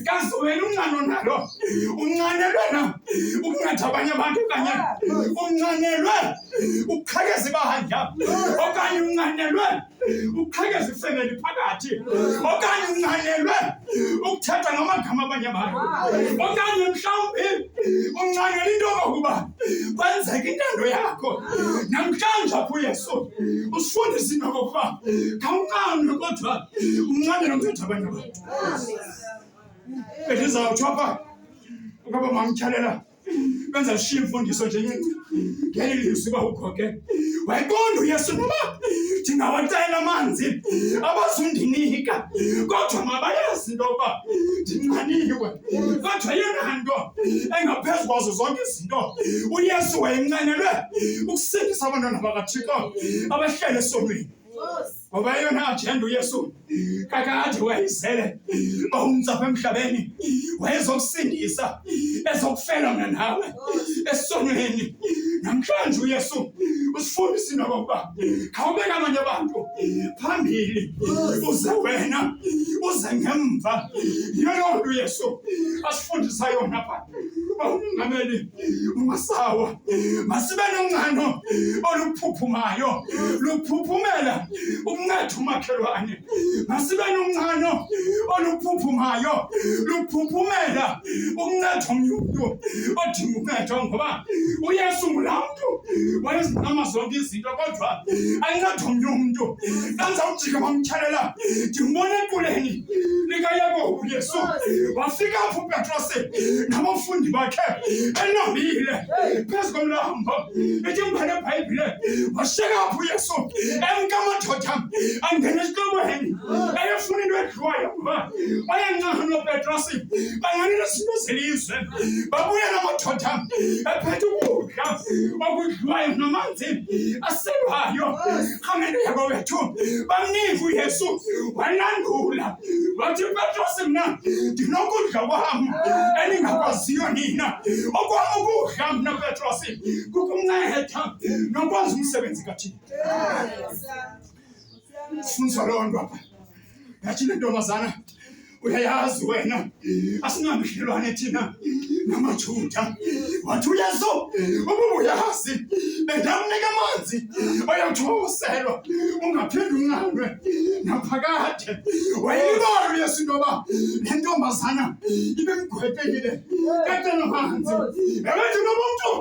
kazi wena unqano nalo unqanelwe na ukungatha abanye abantu kanye unqanelwe ukuqhakeza ibandla okanye unqanelwe ukuqhakeza ifamily phakathi okanye unqanelwe ukuthatha ngamagama abanye abantu okanye mhlawumbe unqanelwe into yokuba kwenzeka intando yakho namhlanje apho uYesu usifundisa into yokuba khawunqane kodwa unqanelwe ukuthatha abanye abantu. Bezizawuthi apha ukaba mamtyhalela benza sishiya imfundiso nje ngeli lizwi uba ugoke wayiqonda uYesu noba ndingawacela amanzi abazundinika kodwa mabayazi into yoba ndinqaniwe kodwa yena nto engaphezu kwazo zonke izinto uYesu wayemnqanelwe ukusindisa abantwana bakaThixo abahlele esonweni. Ngoba yona ajenda uYesu kakade wayizele umtsapho emhlabeni wayezokusindisa ezokufela mna nawe esonweni. Namhlanje uYesu usifundisa into yokuba khawubeka abanye abantu phambili uze wena uze ngemva. Yiyo loo nto uYesu asifundisa yona pha ungameli ungasawa masibe nonqano oluphuphumayo luphuphumela ukunceda umakhelwane. Masibe nonqano oluphuphumayo luphuphumela ukunceda omnye umntu odinga uncedo ngoba uYesu ngulaa mntu wayezinqama zonke izinto kodwa ayinceda omnye umntu. Ndandizawujika mamtyhalela ndimbona equleni likaYakobi uYesu wafika apho uPetrosi nabafundi bakhe enambile phezu komlambo ethi mbhale eBhayibhile washiyeka apho uYesu emka amadoda angena esiqobweni eyefuna into edliwayo ngoba wayenqana noPetrosi banganile izinto zelizwe babuye namadoda ephethe ukudla okudliwayo namanzi aselwayo. Rhamene yakwethu bamnika uYesu walandula wathi Petrosi mna ndinokudla kwam eningakwaziyo nina okwam ukudla mna Petrosi kukumnceda nokwazi umsebenzi kaThixo. Sifundiswa loo nto apha yathi le ntombazana uyayazi wena asinambudlelwane thina namaJuda. Wathi uYesu ukuba uyazi bendamnika amanzi ayawuthi uselwa ungaphinde unqanwe naphakade. Wayilibona uYesu into yoba le ntombazana ibemgwebekile kade namanzi ebethi noba umntu